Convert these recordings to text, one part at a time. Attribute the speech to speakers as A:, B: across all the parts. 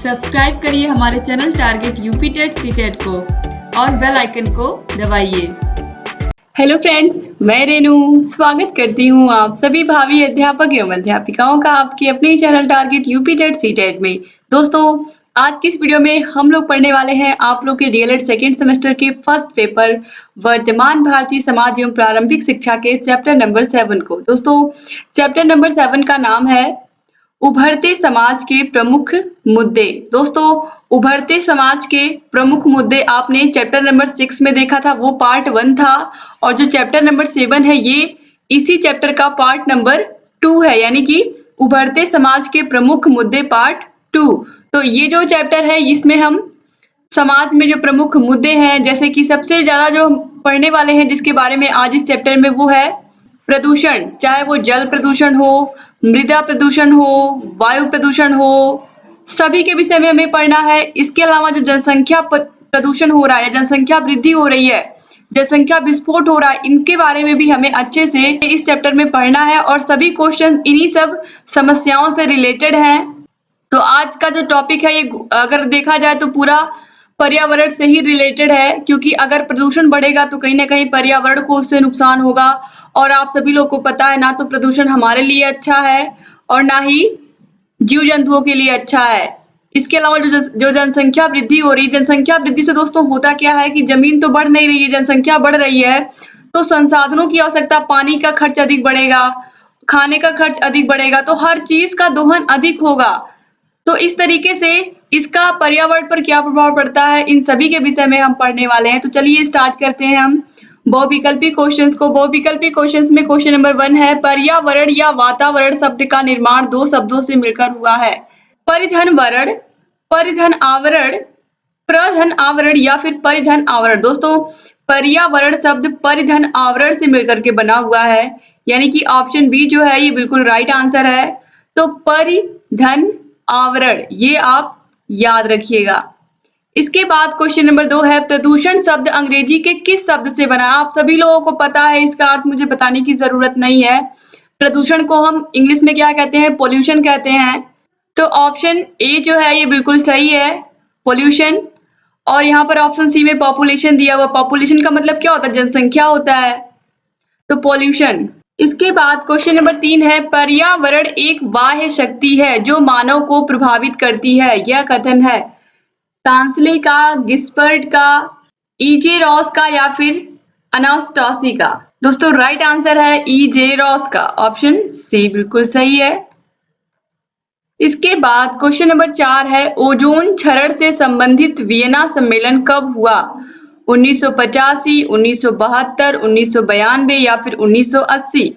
A: Subscribe करिए हमारे channel target UP TET CTET को और बेल आइकन को दबाइए। हेलो फ्रेंड्स, मैं रेनू स्वागत करती हूँ आप सभी भावी अध्यापक एवं अध्यापिकाओं का आपके अपने channel target UP TET CTET में। दोस्तों, आज की इस वीडियो में हम लोग पढ़ने वाले हैं आप लोग के डीएलएड सेकेंड सेमेस्टर के फर्स्ट पेपर वर्तमान भारतीय समाज एवं प्रारंभिक शिक्षा के चैप्टर नंबर 7 को। दोस्तों, चैप्टर नंबर 7 का नाम है उभरते समाज के प्रमुख मुद्दे। दोस्तों, उभरते समाज के प्रमुख मुद्दे आपने चैप्टर नंबर 6 में देखा था, वो पार्ट 1 था, और जो चैप्टर नंबर 7 है ये इसी चैप्टर का पार्ट नंबर 2 है, यानी कि उभरते समाज के प्रमुख मुद्दे पार्ट 2। तो ये जो चैप्टर है इसमें हम समाज में जो प्रमुख मुद्दे हैं, जैसे कि सबसे ज्यादा जो हम पढ़ने वाले हैं जिसके बारे में आज इस चैप्टर में, वो है प्रदूषण। चाहे वो जल प्रदूषण हो, मृदा प्रदूषण हो, वायु प्रदूषण हो, सभी के विषय में हमें पढ़ना है। इसके अलावा जो जनसंख्या प्रदूषण हो रहा है, जनसंख्या वृद्धि हो रही है, जनसंख्या विस्फोट हो रहा है, इनके बारे में भी हमें अच्छे से इस चैप्टर में पढ़ना है और सभी क्वेश्चन इन्हीं सब समस्याओं से रिलेटेड हैं। तो आज का जो टॉपिक है ये अगर देखा जाए तो पूरा पर्यावरण से ही रिलेटेड है, क्योंकि अगर प्रदूषण बढ़ेगा तो कहीं ना कहीं पर्यावरण को उससे नुकसान होगा। और आप सभी लोग को पता है, ना तो प्रदूषण हमारे लिए अच्छा है और ना ही जीव जंतुओं के लिए अच्छा है। इसके अलावा जो जनसंख्या वृद्धि हो रही है, जनसंख्या वृद्धि से दोस्तों होता क्या है कि जमीन तो बढ़ नहीं रही है, जनसंख्या बढ़ रही है, तो संसाधनों की आवश्यकता, पानी का खर्च अधिक बढ़ेगा, खाने का खर्च अधिक बढ़ेगा, तो हर चीज का दोहन अधिक होगा। तो इस तरीके से इसका पर्यावरण पर क्या प्रभाव पड़ता है, इन सभी के विषय में हम पढ़ने वाले हैं। तो चलिए स्टार्ट करते हैं हम बहुविकल्पी क्वेश्चंस को। बहुविकल्पी क्वेश्चंस में क्वेश्चन नंबर 1 है, पर्यावरण या वातावरण शब्द का निर्माण दो शब्दों से मिलकर हुआ है। परिधन वरण, परिधन आवरण, प्रधन आवरण या फिर परिधन आवरण। दोस्तों, पर्यावरण शब्द परिधन आवरण से मिलकर के बना हुआ है, यानी कि ऑप्शन बी जो है ये बिल्कुल राइट आंसर है। तो परिधन आवरण, ये आप याद रखिएगा। इसके बाद क्वेश्चन नंबर 2 है, प्रदूषण शब्द अंग्रेजी के किस शब्द से बना? आप सभी लोगों को पता है, इसका अर्थ मुझे बताने की जरूरत नहीं है। प्रदूषण को हम इंग्लिश में क्या कहते हैं? पोल्यूशन कहते हैं। तो ऑप्शन ए जो है ये बिल्कुल सही है, पोल्यूशन। और यहाँ पर ऑप्शन सी में पॉपुलेशन दिया हुआ, पॉपुलेशन का मतलब क्या होता है? जनसंख्या होता है, तो पोल्यूशन। इसके बाद क्वेश्चन नंबर 3 है, पर्यावरण एक बाह्य शक्ति है जो मानव को प्रभावित करती है। यह कथन है टांसले का, गिस्बर्ट का, ईजे रॉस का या फिर अनास्टासी का? दोस्तों, राइट आंसर है ईजे रॉस का, ऑप्शन सी बिल्कुल सही है। इसके बाद क्वेश्चन नंबर 4 है, ओजोन क्षरण से संबंधित वियना सम्मेलन कब हुआ? 1985, 1972, 1992 या फिर 1980?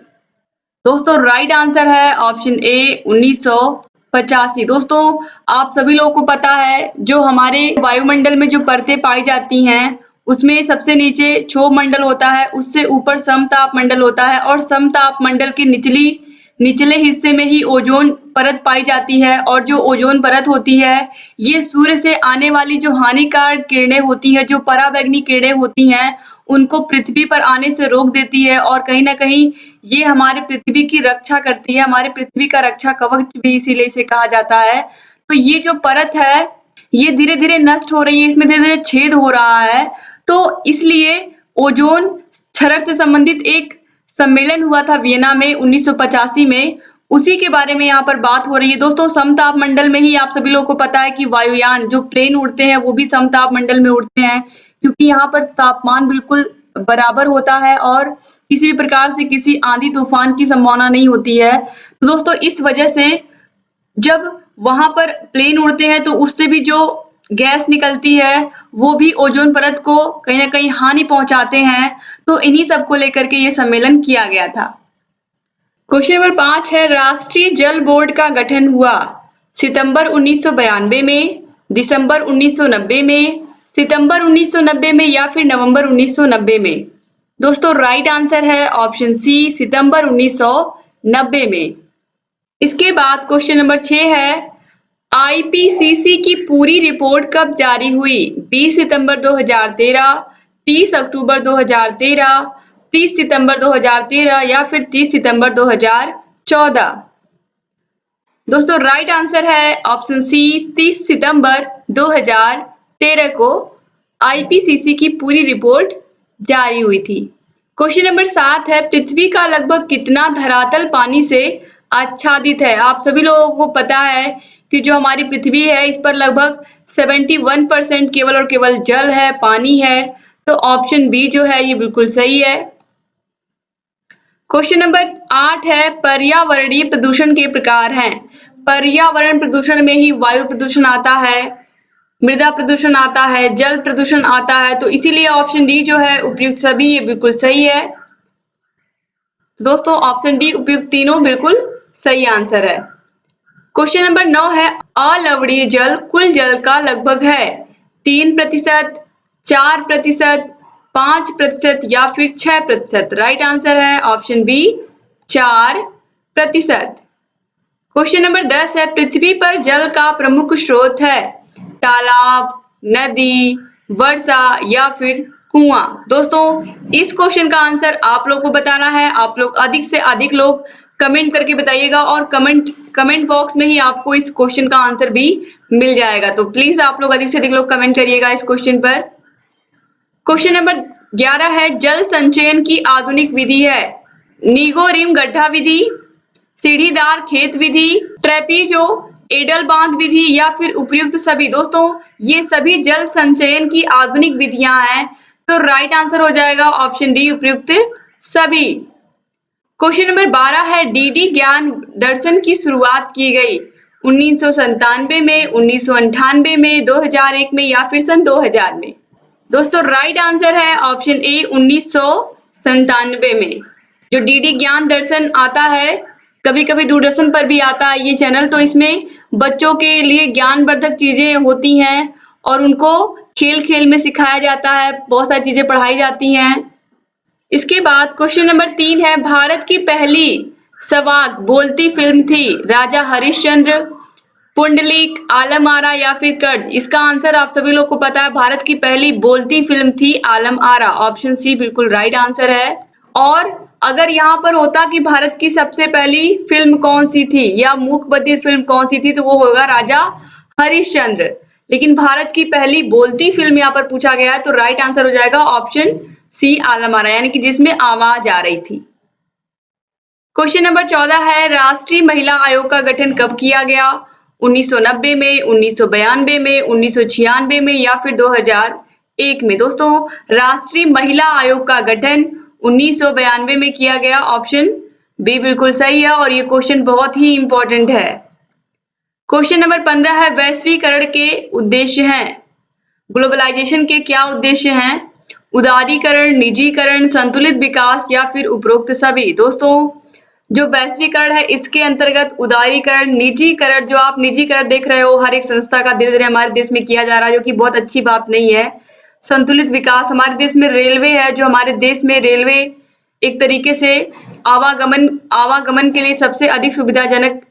A: दोस्तों, राइट आंसर है ऑप्शन ए 1985। दोस्तों, आप सभी लोगों को पता है, जो हमारे वायुमंडल में जो परतें पाई जाती हैं उसमें सबसे नीचे क्षोभ मंडल होता है, उससे ऊपर समताप मंडल होता है, और समताप मंडल के निचले हिस्से में ही ओजोन परत पाई जाती है। और जो ओजोन परत होती है ये सूर्य से आने वाली जो हानिकारक किरणें होती है, जो पराबैंगनी किरणें होती हैं, उनको पृथ्वी पर आने से रोक देती है, और कहीं ना कहीं ये हमारे पृथ्वी की रक्षा करती है। हमारे पृथ्वी का रक्षा कवच भी इसीलिए इसे कहा जाता है। तो ये जो परत है ये धीरे धीरे नष्ट हो रही है, इसमें धीरे धीरे छेद हो रहा है। तो इसलिए ओजोन क्षरण से संबंधित एक सम्मेलन हुआ था वियना में 1985 में, उसी के बारे में यहाँ पर बात हो रही है। दोस्तों, समताप मंडल में ही आप सभी लोगों को पता है कि वायुयान जो प्लेन उड़ते हैं वो भी समताप मंडल में उड़ते हैं, क्योंकि यहाँ पर तापमान बिल्कुल बराबर होता है और किसी भी प्रकार से किसी आंधी तूफान की संभावना नहीं होती है। तो दोस्तों, इस वजह से जब वहां पर प्लेन उड़ते हैं तो उससे भी जो गैस निकलती है वो भी ओजोन परत को कहीं ना कहीं हानि पहुंचाते हैं। तो इन्हीं सब को लेकर के ये सम्मेलन किया गया था। क्वेश्चन नंबर 5 है, राष्ट्रीय जल बोर्ड का गठन हुआ सितंबर 1992 में, दिसंबर 1990 में, सितंबर 1990 में या फिर नवंबर 1990 में? दोस्तों, राइट आंसर है ऑप्शन सी, सितंबर 1990 में। इसके बाद क्वेश्चन नंबर 6 है, आईपीसीसी की पूरी रिपोर्ट कब जारी हुई? 20 सितंबर 2013, 30 अक्टूबर 2013, 30 सितंबर 2013 या फिर 30 सितंबर 2014? दोस्तों राइट आंसर है ऑप्शन सी, 30 सितंबर 2013 को आईपीसीसी की पूरी रिपोर्ट जारी हुई थी। क्वेश्चन नंबर 7 है, पृथ्वी का लगभग कितना धरातल पानी से आच्छादित है? आप सभी लोगों को पता है कि जो हमारी पृथ्वी है इस पर लगभग 71% केवल और केवल जल है, पानी है। तो ऑप्शन बी जो है ये बिल्कुल सही है। क्वेश्चन नंबर 8 है, पर्यावरणीय प्रदूषण के प्रकार हैं। पर्यावरण प्रदूषण में ही वायु प्रदूषण आता है, मृदा प्रदूषण आता है, जल प्रदूषण आता है। तो इसीलिए ऑप्शन डी जो है उपयुक्त सभी ये बिल्कुल सही है। दोस्तों ऑप्शन डी उपयुक्त तीनों बिल्कुल सही आंसर है। क्वेश्चन नंबर 9 है, अलवणीय जल कुल जल का लगभग है 3%, 4%, 5% या फिर 6%। राइट आंसर है ऑप्शन बी 4%। क्वेश्चन नंबर 10 है, पृथ्वी पर जल का प्रमुख स्रोत है तालाब, नदी, वर्षा या फिर कुआं। दोस्तों इस क्वेश्चन का आंसर आप लोग को बताना है। आप लोग अधिक से अधिक लोग कमेंट करके बताइएगा और कमेंट बॉक्स में ही आपको इस क्वेश्चन का आंसर भी मिल जाएगा। तो प्लीज आप लोग अधिक से अधिक लोग कमेंट करिएगा इस क्वेश्चन पर। क्वेश्चन नंबर 11 है, जल संचयन की आधुनिक विधि है नीगो रिम गड्ढा विधि, सीढ़ीदार खेत विधि, ट्रेपीजो एडल बांध विधि या फिर उपयुक्त सभी। दोस्तों ये सभी जल संचयन की आधुनिक विधियां हैं। तो राइट आंसर हो जाएगा ऑप्शन डी उपयुक्त सभी। क्वेश्चन नंबर 12 है, डीडी ज्ञान दर्शन की शुरुआत की गई 1997 में, 1998 में, 2001 में या फिर सन 2000 में। दोस्तों राइट आंसर है ऑप्शन ए 1997 में। जो डीडी ज्ञान दर्शन आता है, कभी कभी दूरदर्शन पर भी आता है ये चैनल, तो इसमें बच्चों के लिए ज्ञानवर्धक चीजें होती हैं और उनको खेल खेल में सिखाया जाता है, बहुत सारी चीजें पढ़ाई जाती हैं। इसके बाद क्वेश्चन नंबर 3 है, भारत की पहली सवाक बोलती फिल्म थी राजा हरिश्चंद्र, पुंडलिक, आलम आरा या फिर कर्ज। इसका आंसर आप सभी लोग को पता है, भारत की पहली बोलती फिल्म थी आलम आरा। ऑप्शन सी बिल्कुल राइट आंसर है। और अगर यहाँ पर होता कि भारत की सबसे पहली फिल्म कौन सी थी या मूक बधिर फिल्म कौन सी थी, तो वो होगा राजा हरिश्चंद्र। लेकिन भारत की पहली बोलती फिल्म यहाँ पर पूछा गया है, तो राइट आंसर हो जाएगा ऑप्शन सी आलम आरा, यानी कि जिसमें आवाज आ रही थी। क्वेश्चन नंबर 14 है, राष्ट्रीय महिला आयोग का गठन कब किया गया? 1990 में, 1992 में, 1996 में या फिर 2001 में। दोस्तों राष्ट्रीय महिला आयोग का गठन 1992 में किया गया। ऑप्शन बी बिल्कुल सही है और ये क्वेश्चन बहुत ही इंपॉर्टेंट है। क्वेश्चन नंबर 15 है, वैश्वीकरण के उद्देश्य हैं। ग्लोबलाइजेशन के क्या उद्देश्य हैं? उदारीकरण, निजीकरण, संतुलित विकास या फिर उपरोक्त सभी। दोस्तों जो वैश्वीकरण है इसके अंतर्गत उदारीकरण, निजीकरण, जो आप निजीकरण देख रहे हो हर एक संस्था का धीरे धीरे हमारे देश में किया जा रहा है, जो कि बहुत अच्छी बात नहीं है। संतुलित विकास, हमारे देश में रेलवे है, जो हमारे देश में रेलवे एक तरीके से आवागमन के लिए सबसे अधिक सुविधाजनक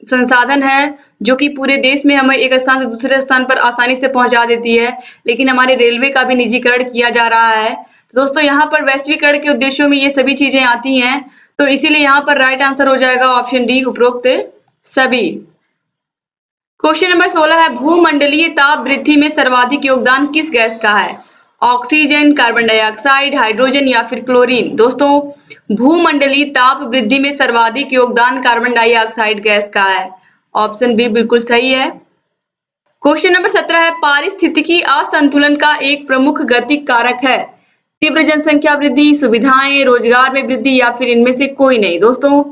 A: संसाधन है, जो कि पूरे देश में हमें एक स्थान से दूसरे स्थान पर आसानी से पहुंचा देती है। लेकिन हमारे रेलवे का भी निजीकरण किया जा रहा है। तो दोस्तों यहाँ पर वैश्वीकरण के उद्देश्यों में ये सभी चीजें आती हैं, तो इसीलिए यहाँ पर राइट आंसर हो जाएगा ऑप्शन डी उपरोक्त सभी। क्वेश्चन नंबर 16 है, भूमंडलीय ताप वृद्धि में सर्वाधिक योगदान किस गैस का है? ऑक्सीजन, कार्बन डाइऑक्साइड, हाइड्रोजन या फिर क्लोरीन। दोस्तों भूमंडलीय ताप वृद्धि में सर्वाधिक योगदान कार्बन डाइऑक्साइड गैस का है। ऑप्शन बी बिल्कुल सही है। क्वेश्चन नंबर 17 है, पारिस्थितिकी असंतुलन का एक प्रमुख गति कारक है तीव्र जनसंख्या वृद्धि, सुविधाएं, रोजगार में वृद्धि या फिर इनमें से कोई नहीं। दोस्तों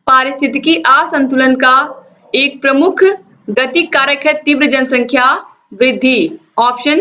A: पारिस्थितिकी असंतुलन का एक प्रमुख गति कारक है तीव्र जनसंख्या वृद्धि। ऑप्शन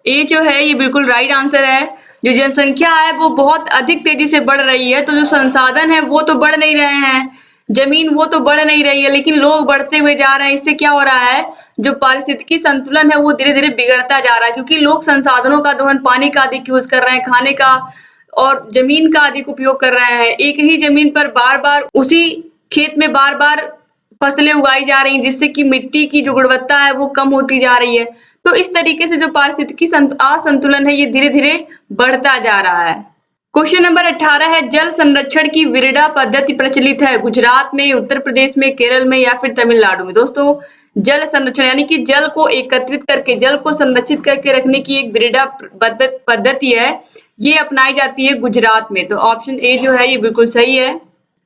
A: ए जो है ये बिल्कुल राइट आंसर है। जो जनसंख्या है वो बहुत अधिक तेजी से बढ़ रही है, तो जो संसाधन है वो तो बढ़ नहीं रहे हैं, जमीन वो तो बढ़ नहीं रही है, लेकिन लोग बढ़ते हुए जा रहे हैं। इससे क्या हो रहा है, जो पारिस्थितिकी संतुलन है वो धीरे धीरे बिगड़ता जा रहा है, क्योंकि लोग संसाधनों का दोहन, पानी का अधिक यूज कर रहे हैं, खाने का और जमीन का अधिक उपयोग कर रहे हैं। एक ही जमीन पर बार बार उसी खेत में बार बार फसलें उगाई जा रही हैं, जिससे कि मिट्टी की जो गुणवत्ता है वो कम होती जा रही है। तो इस तरीके से जो पारिस्थितिकी असंतुलन है ये धीरे धीरे बढ़ता जा रहा है। क्वेश्चन नंबर 18 है, जल संरक्षण की विरडा पद्धति प्रचलित है गुजरात में, उत्तर प्रदेश में, केरल में या फिर तमिलनाडु में। दोस्तों, जल संरक्षण यानी कि जल को एकत्रित करके, जल को संरक्षित करके रखने की एक विरडा पद्धति है, ये अपनाई जाती है गुजरात में। तो ऑप्शन ए जो है ये बिल्कुल सही है।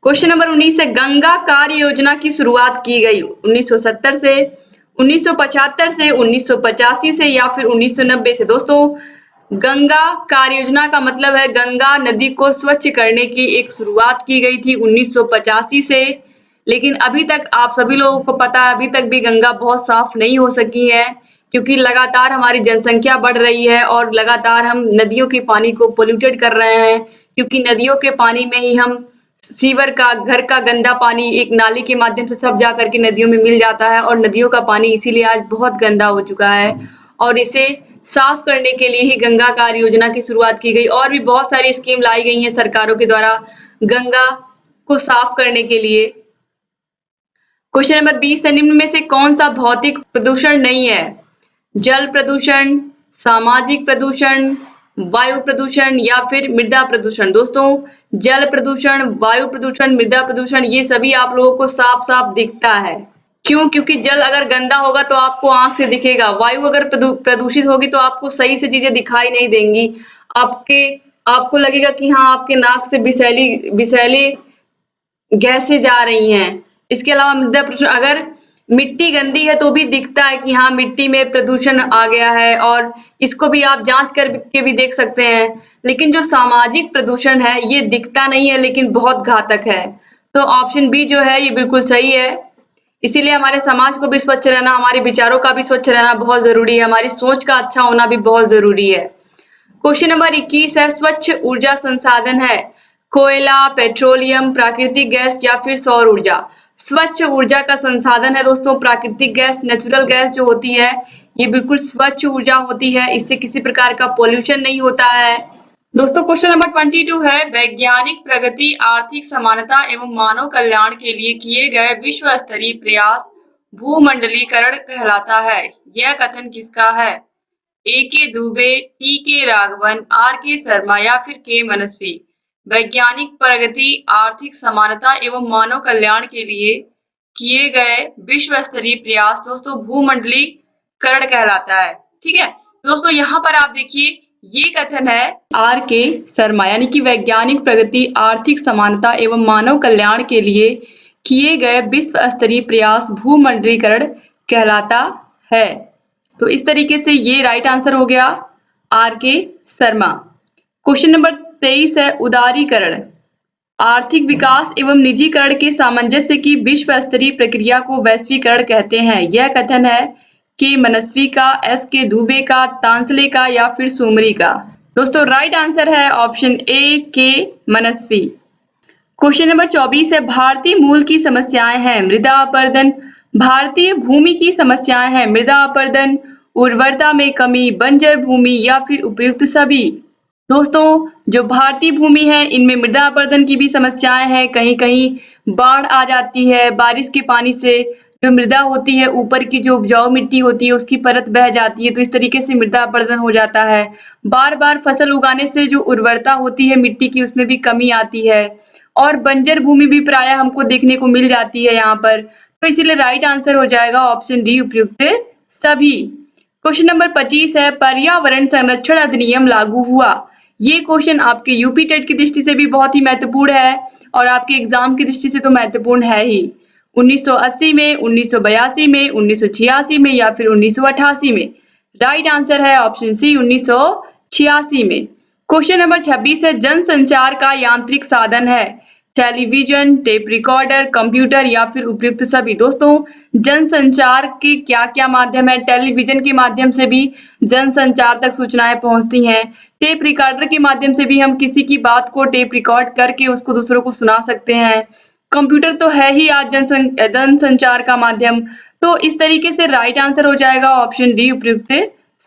A: क्वेश्चन नंबर 19 है, गंगा कार्य योजना की शुरुआत की गई 1970 से, 1975 से, 1985 से या फिर 1990 से। दोस्तों, गंगा कार्य योजना का मतलब है गंगा नदी को स्वच्छ करने की एक शुरुआत की गई थी 1985 से, लेकिन अभी तक आप सभी लोगों को पता है अभी तक भी गंगा बहुत साफ नहीं हो सकी है, क्योंकि लगातार हमारी जनसंख्या बढ़ रही है और लगातार हम नदियों के पानी को पोल्यूटेड कर रहे हैं, क्योंकि नदियों के पानी में ही हम सीवर का, घर का गंदा पानी एक नाली के माध्यम से सब जा करके नदियों में मिल जाता है और नदियों का पानी इसीलिए आज बहुत गंदा हो चुका है और इसे साफ करने के लिए ही गंगा कार्य योजना की शुरुआत की गई। और भी बहुत सारी स्कीम लाई गई हैं सरकारों के द्वारा गंगा को साफ करने के लिए। क्वेश्चन नंबर 20 है, निम्न में से कौन सा भौतिक प्रदूषण नहीं है? जल प्रदूषण, सामाजिक प्रदूषण, वायु प्रदूषण या फिर मृदा प्रदूषण। दोस्तों, जल प्रदूषण, वायु प्रदूषण, मृदा प्रदूषण ये सभी आप लोगों को साफ साफ दिखता है। क्यों? क्योंकि जल अगर गंदा होगा तो आपको आंख से दिखेगा, वायु अगर प्रदूषित होगी तो आपको सही से चीजें दिखाई नहीं देंगी। आपको लगेगा कि हाँ, आपके नाक से विषैली गैसें जा रही हैं। इसके अलावा मृदा प्रदूषण, अगर मिट्टी गंदी है तो भी दिखता है कि हाँ, मिट्टी में प्रदूषण आ गया है और इसको भी आप जांच करके भी देख सकते हैं। लेकिन जो सामाजिक प्रदूषण है ये दिखता नहीं है लेकिन बहुत घातक है। तो ऑप्शन बी जो है ये बिल्कुल सही है। इसीलिए हमारे समाज को भी स्वच्छ रहना, हमारे विचारों का भी स्वच्छ रहना बहुत जरूरी है, हमारी सोच का अच्छा होना भी बहुत जरूरी है। क्वेश्चन नंबर 21 है, स्वच्छ ऊर्जा संसाधन है कोयला, पेट्रोलियम, प्राकृतिक गैस या फिर सौर ऊर्जा। स्वच्छ ऊर्जा का संसाधन है दोस्तों प्राकृतिक गैस, नेचुरल गैस जो होती है ये बिल्कुल स्वच्छ ऊर्जा होती है, इससे किसी प्रकार का पोल्यूशन नहीं होता है। दोस्तों, क्वेश्चन नंबर 22 है, वैज्ञानिक प्रगति, आर्थिक समानता एवं मानव कल्याण के लिए किए गए विश्व स्तरीय प्रयास भूमंडलीकरण कहलाता है। यह कथन किसका है? ए के दुबे, टी के राघवन, आर के शर्मा या फिर के मनस्वी। वैज्ञानिक प्रगति, आर्थिक समानता एवं मानव कल्याण के लिए किए गए विश्व स्तरीय प्रयास दोस्तों भूमंडलीकरण कहलाता है। ठीक है दोस्तों, यहाँ पर आप देखिए ये कथन है आर के शर्मा, यानी कि वैज्ञानिक प्रगति, आर्थिक समानता एवं मानव कल्याण के लिए किए गए विश्व स्तरीय प्रयास भूमंडलीकरण कहलाता है। तो इस तरीके से ये राइट आंसर हो गया आर के शर्मा। क्वेश्चन नंबर 23 है, उदारीकरण, आर्थिक विकास एवं निजीकरण के सामंजस्य की विश्व स्तरीय प्रक्रिया को वैश्वीकरण कहते हैं। यह कथन है के मनस्वी का, एस के दुबे का, तांसले का या फिर सुमरी का। दोस्तों, राइट आंसर है ऑप्शन ए के मनस्वी। क्वेश्चन नंबर 24 है, भारतीय मूल की समस्याएं हैं मृदा अपरदन, भारतीय भूमि की समस्याएं हैं मृदा अपरदन, उर्वरता में कमी, बंजर भूमि या फिर उपयुक्त सभी। दोस्तों, जो भारतीय भूमि है इनमें मृदा अपरदन की भी समस्याएं हैं, कहीं कहीं बाढ़ आ जाती है, बारिश के पानी से जो मृदा होती है ऊपर की जो उपजाऊ मिट्टी होती है उसकी परत बह जाती है, तो इस तरीके से मृदा अपरदन हो जाता है। बार बार फसल उगाने से जो उर्वरता होती है मिट्टी की उसमें भी कमी आती है और बंजर भूमि भी प्रायः हमको देखने को मिल जाती है यहाँ पर। तो इसीलिए राइट आंसर हो जाएगा ऑप्शन डी उपयुक्त सभी। क्वेश्चन नंबर 25 है, पर्यावरण संरक्षण अधिनियम लागू हुआ। ये क्वेश्चन आपके यूपी टेट की दृष्टि से भी बहुत ही महत्वपूर्ण है और आपके एग्जाम की दृष्टि से तो महत्वपूर्ण है ही। 1980 में, 1982 में, 1986 में या फिर 1988 में। राइट आंसर है ऑप्शन सी 1986 में। क्वेश्चन नंबर 26 है, जनसंचार का यांत्रिक साधन है टेलीविजन, टेप रिकॉर्डर, कंप्यूटर या फिर उपयुक्त सभी। दोस्तों, जनसंचार के क्या क्या माध्यम है? टेलीविजन के माध्यम से भी जनसंचार तक सूचनाएं पहुंचती हैं, टेप रिकॉर्डर के माध्यम से भी हम किसी की बात को टेप रिकॉर्ड करके उसको दूसरों को सुना सकते हैं, कंप्यूटर तो है ही आज जनसंचार का माध्यम। तो इस तरीके से राइट आंसर हो जाएगा ऑप्शन डी उपयुक्त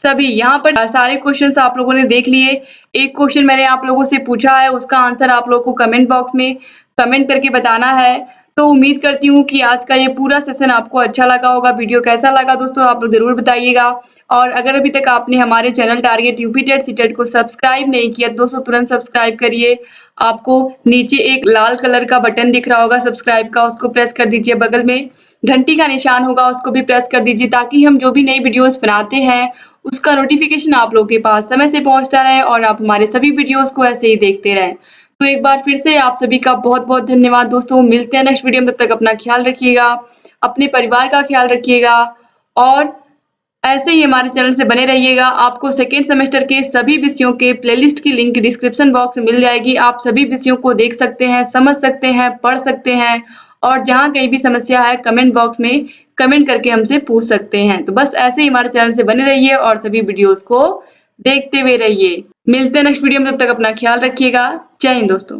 A: सभी। यहाँ पर सारे क्वेश्चंस आप लोगों ने देख लिए। एक क्वेश्चन मैंने आप लोगों से पूछा है, उसका आंसर आप लोगों को कमेंट बॉक्स में कमेंट करके बताना है। तो उम्मीद करती हूँ कि आज का ये पूरा सेशन आपको अच्छा लगा होगा। वीडियो कैसा लगा दोस्तों आप लोग ज़रूर बताइएगा। और अगर अभी तक आपने हमारे channel target UP TET CTET को सब्सक्राइब नहीं किया दोस्तों तुरंत सब्सक्राइब करिए। आपको नीचे एक लाल कलर का बटन दिख रहा होगा सब्सक्राइब का, उसको प्रेस कर दीजिए। बगल में घंटी का निशान होगा, उसको भी प्रेस कर दीजिए ताकि हम जो भी नई वीडियोस बनाते हैं उसका नोटिफिकेशन आप लोगों के पास समय से पहुंचता रहे और आप हमारे सभी वीडियोस को ऐसे ही देखते रहें। तो एक बार फिर से आप सभी का बहुत-बहुत धन्यवाद दोस्तों। मिलते हैं नेक्स्ट वीडियो में, तब तक अपना ख्याल रखिएगा, अपने परिवार का ख्याल रखिएगा और ऐसे ही हमारे चैनल से बने रहिएगा। आपको सेकेंड सेमेस्टर के सभी विषयों के प्लेलिस्ट की लिंक डिस्क्रिप्शन बॉक्स में मिल जाएगी। आप सभी विषयों को देख सकते हैं, समझ सकते हैं, पढ़ सकते हैं और जहाँ कहीं भी समस्या है कमेंट बॉक्स में कमेंट करके हमसे पूछ सकते हैं। तो बस ऐसे ही हमारे चैनल से बने रहिए और सभी वीडियोस को देखते हुए रहिए। मिलते हैं नेक्स्ट वीडियो में, तब तक अपना ख्याल रखिएगा। जय हिंद दोस्तों।